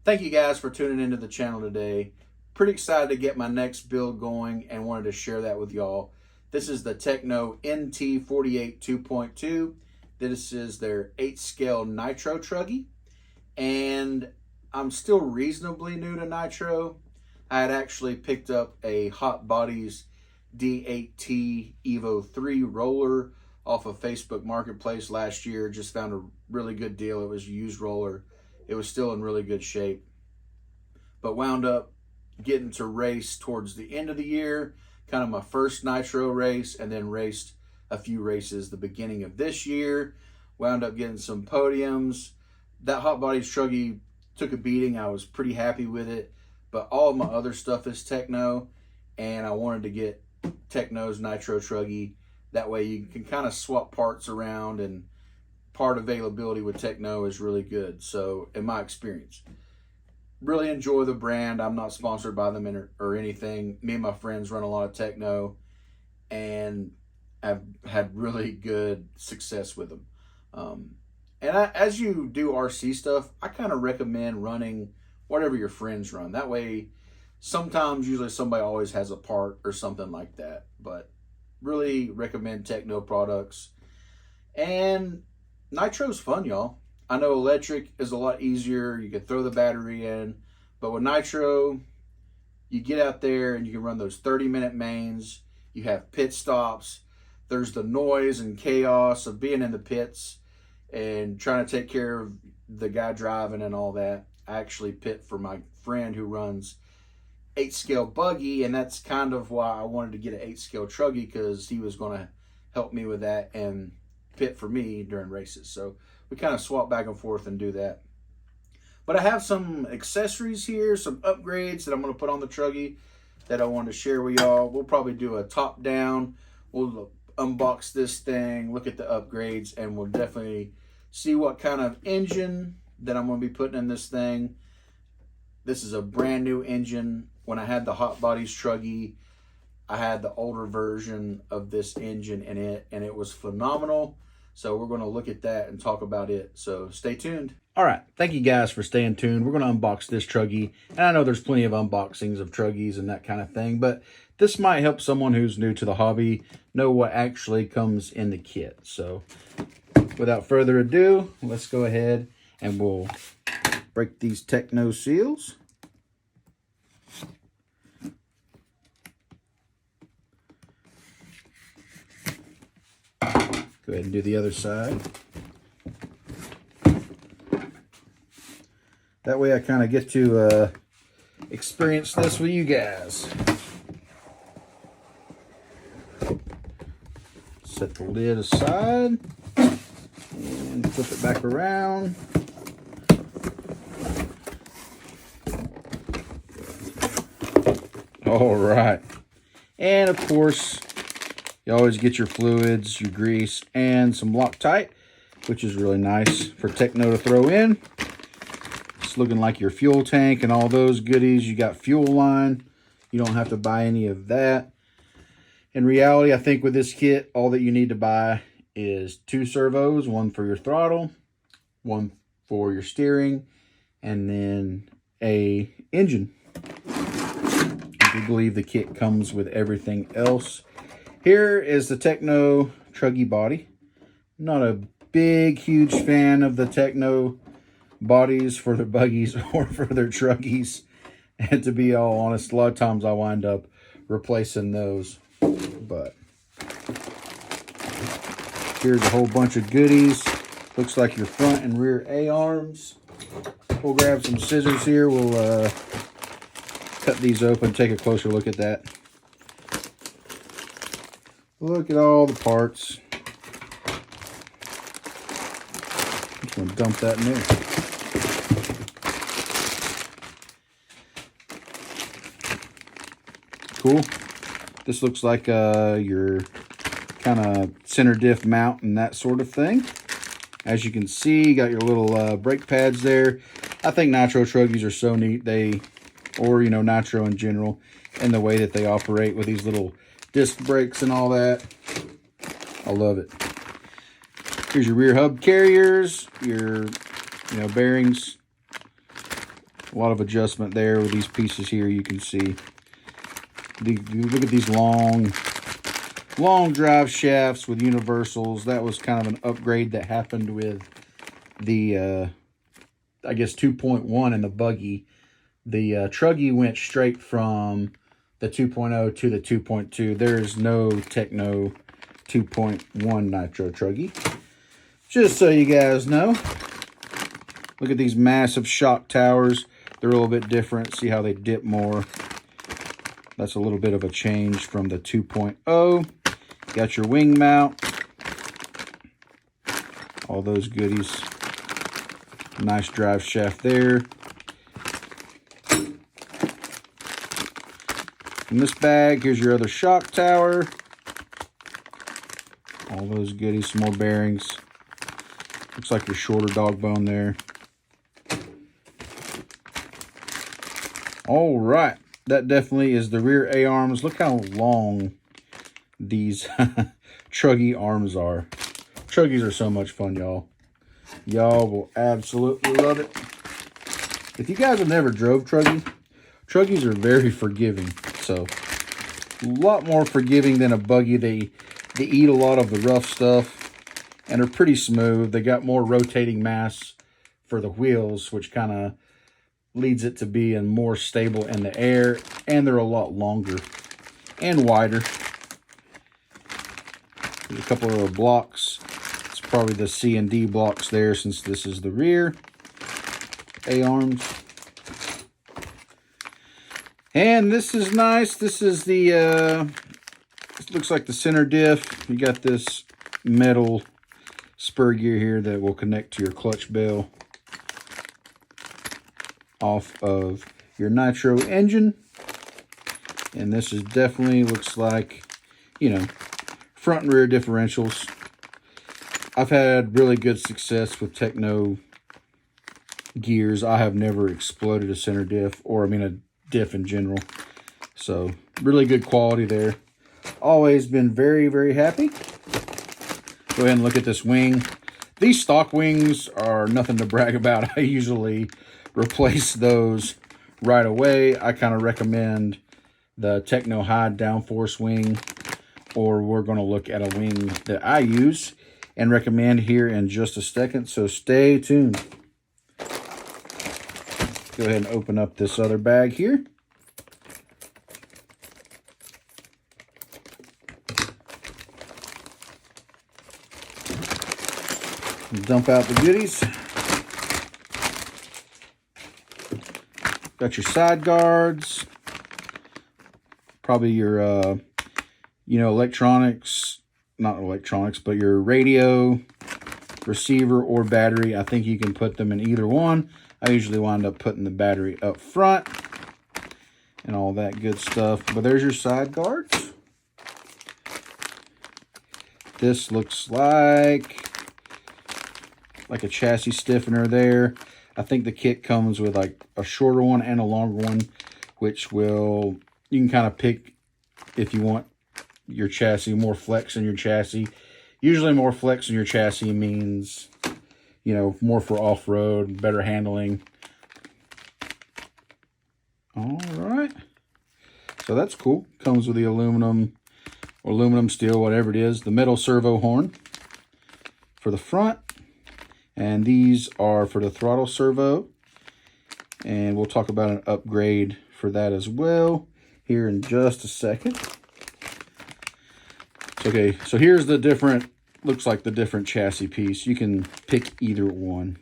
Thank you guys for tuning into the channel today. Pretty excited to get my next build going and wanted to share that with y'all. This is the Tekno NT48 2.2. This is their 8-scale Nitro Truggy. And I'm still reasonably new to Nitro. I had actually picked up a Hot Bodies D8T Evo 3 roller off of Facebook Marketplace last year. Just found a really good deal. It was a used roller. It was still in really good shape, but wound up getting to race towards the end of the year, kind of my first Nitro race, and then raced a few races the beginning of this year. Wound up getting some podiums. That Hot Bodies Truggy took a beating. I was pretty happy with it, but all of my other stuff is Tekno, and I wanted to get Tekno's Nitro Truggy. That way you can kind of swap parts around, and part availability with Tekno is really good. So in my experience, really enjoy the brand. I'm not sponsored by them or anything. Me and my friends run a lot of Tekno and have had really good success with them. As you do RC stuff, I kind of recommend running whatever your friends run. That way, usually somebody always has a part or something like that. But really recommend Tekno products. And Nitro's fun, y'all. I know electric is a lot easier. You can throw the battery in. But with Nitro, you get out there and you can run those 30-minute mains. You have pit stops. There's the noise and chaos of being in the pits and trying to take care of the guy driving and all that. I actually pit for my friend who runs 8-scale buggy, and that's kind of why I wanted to get an 8-scale Truggy, because he was going to help me with that and pit for me during races. So we kind of swap back and forth and do that. But I have some accessories here, some upgrades that I'm going to put on the Truggy that I wanted to share with y'all. We'll probably do a top down. We'll unbox this thing, look at the upgrades, and we'll definitely see what kind of engine that I'm going to be putting in this thing. This is a brand new engine. When I had the Hot Bodies Truggy, I had the older version of this engine in it, and it was phenomenal. So we're going to look at that and talk about it. So stay tuned. All right. Thank you guys for staying tuned. We're going to unbox this Truggy. And I know there's plenty of unboxings of Truggys and that kind of thing, but this might help someone who's new to the hobby know what actually comes in the kit. So without further ado, let's go ahead and we'll break these Tekno seals. Go ahead and do the other side. That way I kind of get to experience this with you guys. Set the lid aside and flip it back around. All right. And of course, you always get your fluids, your grease, and some Loctite, which is really nice for Tekno to throw in. It's looking like your fuel tank and all those goodies. You got fuel line. You don't have to buy any of that. In reality, I think with this kit, all that you need to buy is 2 servos, one for your throttle, one for your steering, and then a engine. I do believe the kit comes with everything else. Here is the Tekno Truggy body. Not a big, huge fan of the Tekno bodies for their buggies or for their Truggies. And to be all honest, a lot of times I wind up replacing those. But here's a whole bunch of goodies. Looks like your front and rear A-arms. We'll grab some scissors here. We'll cut these open, take a closer look at that. Look at all the parts. Just gonna dump that in there. Cool. This looks like your kind of center diff mount and that sort of thing. As you can see, you got your little brake pads there. I think Nitro Truggies are so neat. Or Nitro in general, and the way that they operate with these little disc brakes and all that. I love it. Here's your rear hub carriers, your bearings, A lot of adjustment there with these pieces here. You can see. Look at these long drive shafts with universals. That was kind of an upgrade that happened with the, I guess, 2.1 in the buggy. The Truggy went straight from the 2.0 to the 2.2. There is no Tekno 2.1 Nitro Truggy. Just so you guys know. Look at these massive shock towers. They're a little bit different. See how they dip more. That's a little bit of a change from the 2.0. Got your wing mount. All those goodies. Nice drive shaft there. In this bag, here's your other shock tower. All those goodies, some more bearings. Looks like your shorter dog bone there. All right. That definitely is the rear A-arms. Look how long these Truggy arms are. Truggies are so much fun, y'all. Y'all will absolutely love it. If you guys have never drove Truggy, Truggies are very forgiving. So, a lot more forgiving than a buggy. They eat a lot of the rough stuff and are pretty smooth. They got more rotating mass for the wheels, which kind of leads it to being more stable in the air, and they're a lot longer and wider. There's a couple of little blocks. It's probably the C and D blocks there, since this is the rear A-arms. And this is nice. This is the it looks like the center diff. You got this metal spur gear here that will connect to your clutch bell off of your Nitro engine. And this is definitely looks like, you know, front and rear differentials. I've had really good success with Tekno gears. I have never exploded a center diff, or I mean a diff in general. So really good quality there. Always been very, very happy. Go ahead and look at this wing. These stock wings are nothing to brag about. I usually replace those right away. I kind of recommend the Tekno High downforce wing, or we're going to look at a wing that I use and recommend here in just a second, so stay tuned. Go ahead and open up this other bag here. Dump out the goodies. Got your side guards. Probably your, you know, electronics. Not electronics, but your radio, receiver, or battery. I think you can put them in either one. I usually wind up putting the battery up front and all that good stuff. But there's your side guards. This looks like a chassis stiffener there. I think the kit comes with like a shorter one and a longer one, which will, you can kind of pick if you want your chassis, more flex in your chassis. Usually more flex in your chassis means, you know, more for off-road, better handling. All right. So that's cool. Comes with the aluminum, steel, whatever it is. The metal servo horn for the front. And these are for the throttle servo. And we'll talk about an upgrade for that as well here in just a second. Okay, so here's the different, looks like the different chassis piece. You can pick either one.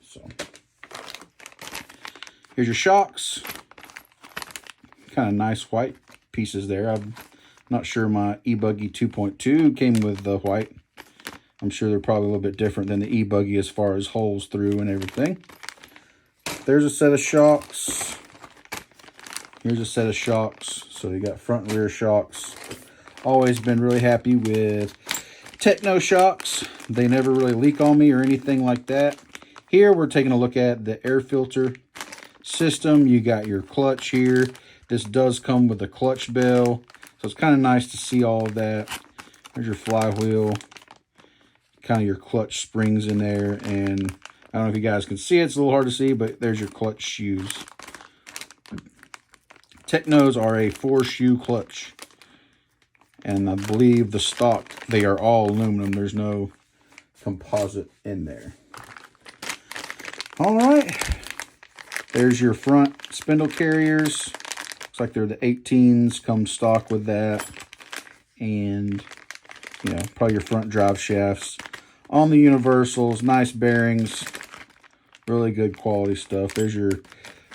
So here's your shocks. Kind of nice white pieces there. I'm not sure my e-buggy 2.2 came with the white. I'm sure they're probably a little bit different than the e-buggy as far as holes through and everything. There's a set of shocks. Here's a set of shocks. So you got front and rear shocks. Always been really happy with Tekno shocks. They never really leak on me or anything like that. Here we're taking a look at the air filter system. You got your clutch here. This does come with a clutch bell. So it's kind of nice to see all of that. There's your flywheel. Kind of your clutch springs in there, and I don't know if you guys can see it. It's a little hard to see, but there's your clutch shoes. Teknos are a 4-shoe clutch. And I believe the stock, they are all aluminum. There's no composite in there. All right. There's your front spindle carriers. Looks like they're the 18s, come stock with that. And, you know, probably your front drive shafts. On the universals, nice bearings. Really good quality stuff. There's your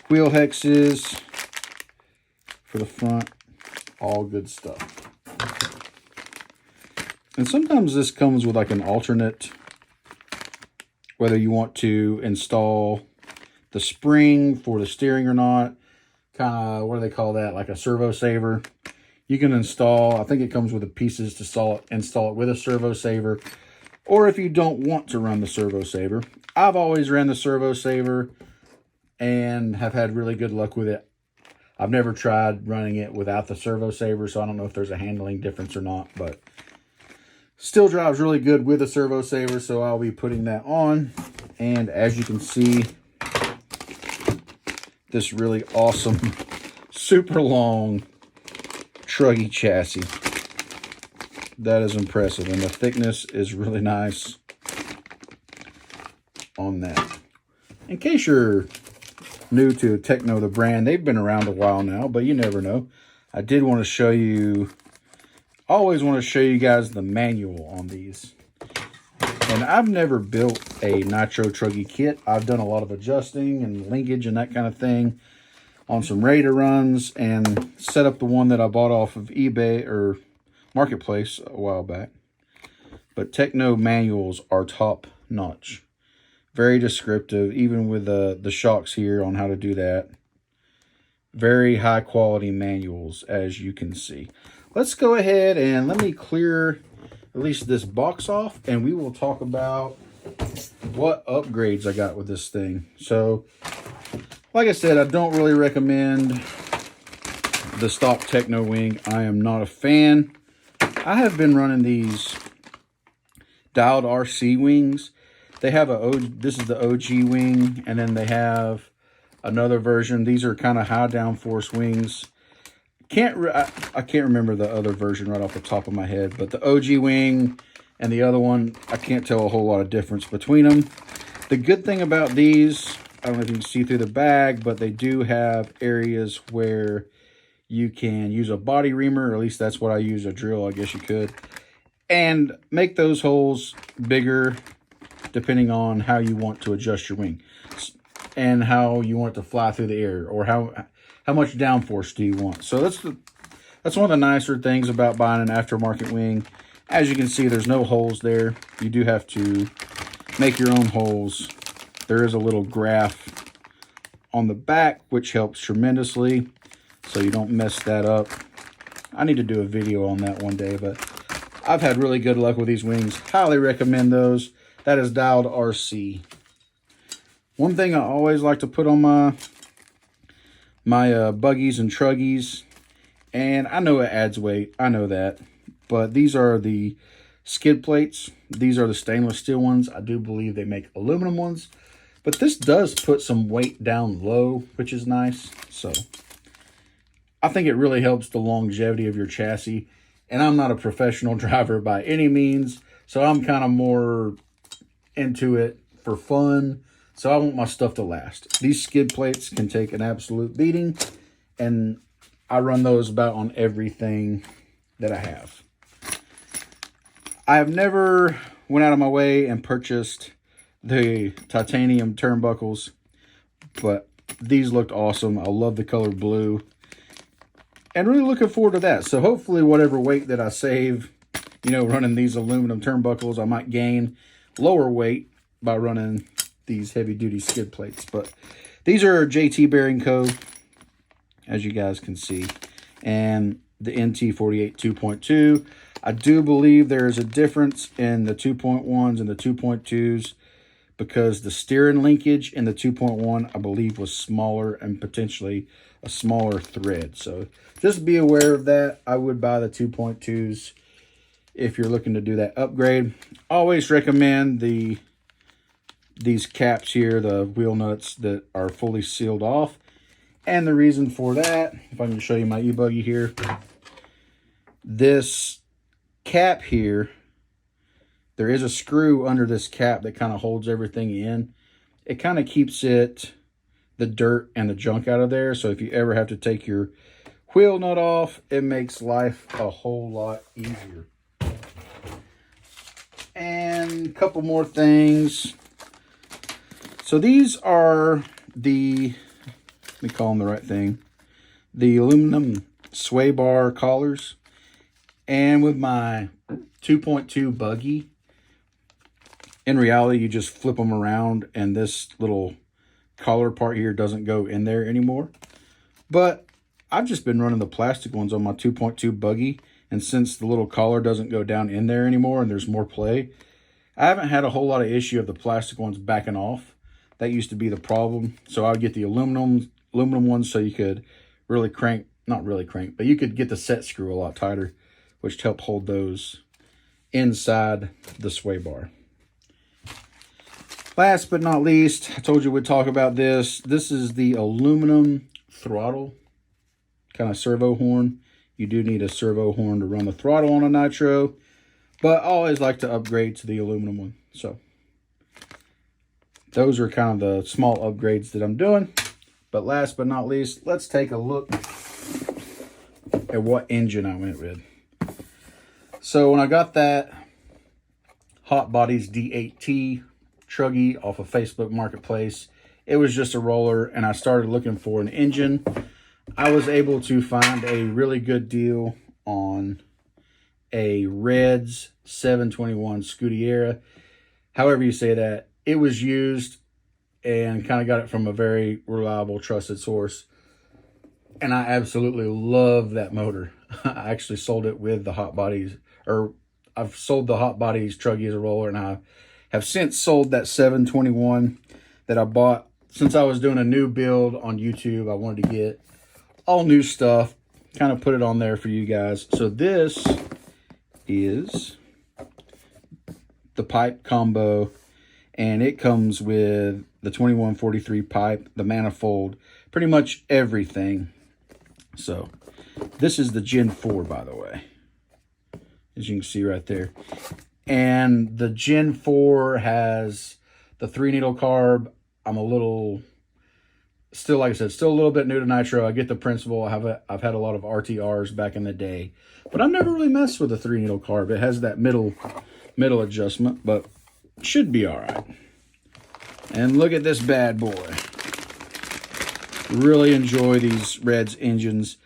wheel hexes for the front. All good stuff. And sometimes this comes with like an alternate, whether you want to install the spring for the steering or not. Kind of, what do they call that? Like a servo saver. You can install, I think it comes with the pieces to install it with a servo saver. Or if you don't want to run the servo saver. I've always ran the servo saver and have had really good luck with it. I've never tried running it without the servo saver, so I don't know if there's a handling difference or not, but still drives really good with a servo saver, so I'll be putting that on. And as you can see, this really awesome, super long Truggy chassis. That is impressive, and the thickness is really nice on that. In case you're new to Tekno, the brand, they've been around a while now, but you never know. I did want to show you, always want to show you guys the manual on these. And I've never built a Nitro Truggy kit. I've done a lot of adjusting and linkage and that kind of thing on some Raider runs, and set up the one that I bought off of eBay or Marketplace a while back. But Tekno manuals are top notch. Very descriptive, even with the shocks here on how to do that. Very high quality manuals, as you can see. Let's go ahead and let me clear at least this box off, and we will talk about what upgrades I got with this thing. So, like I said, I don't really recommend the stock Tekno wing. I am not a fan. I have been running these dialed RC wings. They have this is the OG wing, and then they have another version. These are kind of high downforce wings. I can't remember the other version right off the top of my head, but the OG wing and the other one, I can't tell a whole lot of difference between them. The good thing about these, I don't know if you can see through the bag, but they do have areas where you can use a body reamer, or at least that's what I use, a drill, I guess you could, and make those holes bigger depending on how you want to adjust your wing and how you want it to fly through the air, or how much downforce do you want. So that's one of the nicer things about buying an aftermarket wing. As you can see, there's no holes there. You do have to make your own holes. There is a little graph on the back, which helps tremendously, so you don't mess that up. I need to do a video on that one day, but I've had really good luck with these wings. Highly recommend those. That is dialed RC. One thing I always like to put on my buggies and truggies, and I know it adds weight, I know that, but these are the skid plates. These are the stainless steel ones. I do believe they make aluminum ones, but this does put some weight down low, which is nice. So I think it really helps the longevity of your chassis. And I'm not a professional driver by any means, so I'm kind of more into it for fun. So I want my stuff to last. These skid plates can take an absolute beating, and I run those about on everything that I have. I have never went out of my way and purchased the titanium turnbuckles, but these looked awesome. I love the color blue, and really looking forward to that. So hopefully whatever weight that I save, you know, running these aluminum turnbuckles, I might gain lower weight by running these heavy duty skid plates. But these are JT Bearing Co., as you guys can see, and the NT48 2.2. I do believe there is a difference in the 2.1s and the 2.2s, because the steering linkage in the 2.1, I believe, was smaller and potentially a smaller thread. So just be aware of that. I would buy the 2.2s if you're looking to do that upgrade. Always recommend the these caps here, the wheel nuts that are fully sealed off. And the reason for that, if I can show you my e-buggy here, this cap here, there is a screw under this cap that kind of holds everything in. It kind of keeps the dirt and the junk out of there. So if you ever have to take your wheel nut off, it makes life a whole lot easier. And a couple more things. So these are the, let me call them the right thing, the aluminum sway bar collars. And with my 2.2 buggy, in reality, you just flip them around and this little collar part here doesn't go in there anymore. But I've just been running the plastic ones on my 2.2 buggy, and since the little collar doesn't go down in there anymore and there's more play, I haven't had a whole lot of issue of the plastic ones backing off. That used to be the problem. So I would get the aluminum ones so you could really crank, not really crank, but you could get the set screw a lot tighter, which helped hold those inside the sway bar. Last but not least, I told you we'd talk about this. This is the aluminum throttle, kind of servo horn. You do need a servo horn to run the throttle on a Nitro, but I always like to upgrade to the aluminum one. So those are kind of the small upgrades that I'm doing. But last but not least, let's take a look at what engine I went with. So when I got that Hot Bodies D8T Truggy off of Facebook Marketplace, it was just a roller, and I started looking for an engine. I was able to find a really good deal on a Reds 721 Scudiera. However you say that. It was used and kind of got it from a very reliable, trusted source. And I absolutely love that motor. I actually sold it with the Hot Bodies, or I've sold the Hot Bodies Truggy as a roller, and I have since sold that 721 that I bought. Since I was doing a new build on YouTube, I wanted to get all new stuff, kind of put it on there for you guys. So this is the pipe combo, and it comes with the 2143 pipe, the manifold, pretty much everything. So this is the Gen 4, by the way, as you can see right there. And the Gen 4 has the 3-needle carb. I'm a little, still, like I said, still a little bit new to Nitro. I get the principle. I've had a lot of RTRs back in the day, but I've never really messed with the 3-needle carb. It has that middle adjustment, but should be all right. And look at this bad boy. Really enjoy these Reds engines.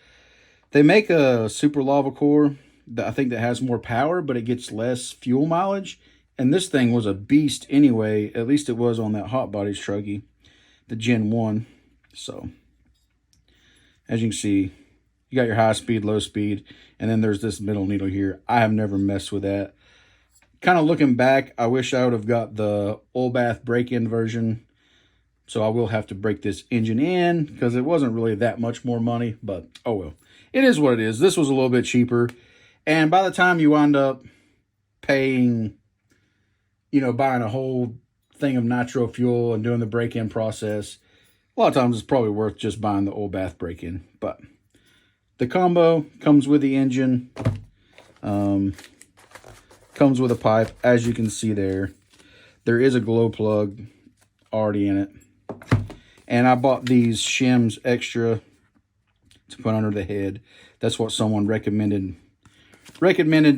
They make a super lava core that I think that has more power, but it gets less fuel mileage. And this thing was a beast anyway. At least it was on that Hot Bodies Truggy, the Gen 1. So as you can see, you got your high speed, low speed, and then there's this middle needle here. I have never messed with that. Kind of looking back, I wish I would have got the oil bath break-in version. So I will have to break this engine in because it wasn't really that much more money, but oh well. It is what it is. This was a little bit cheaper. And by the time you wind up paying, you know, buying a whole thing of nitro fuel and doing the break-in process, a lot of times it's probably worth just buying the oil bath break-in. But the combo comes with the engine. Comes with a pipe, as you can see there. There is a glow plug already in it. And I bought these shims extra to put under the head. That's what someone recommended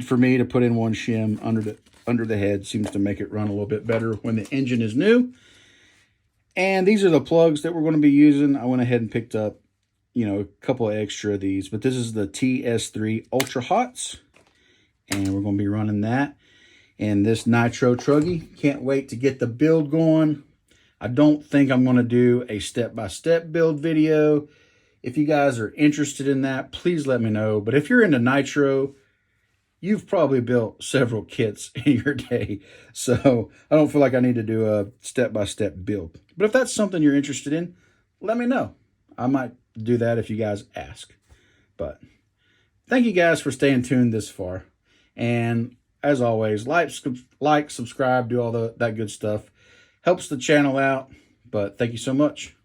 for me, to put in one shim under the head. Seems to make it run a little bit better when the engine is new. And these are the plugs that we're going to be using. I went ahead and picked up, you know, a couple of extra of these. But this is the TS3 Ultra Hots. And we're going to be running that in this Nitro Truggy. Can't wait to get the build going. I don't think I'm going to do a step-by-step build video. If you guys are interested in that, please let me know. But if you're into Nitro, you've probably built several kits in your day. So I don't feel like I need to do a step-by-step build. But if that's something you're interested in, let me know. I might do that if you guys ask. But thank you guys for staying tuned this far. And as always, like, subscribe, do all that good stuff. Helps the channel out, but thank you so much.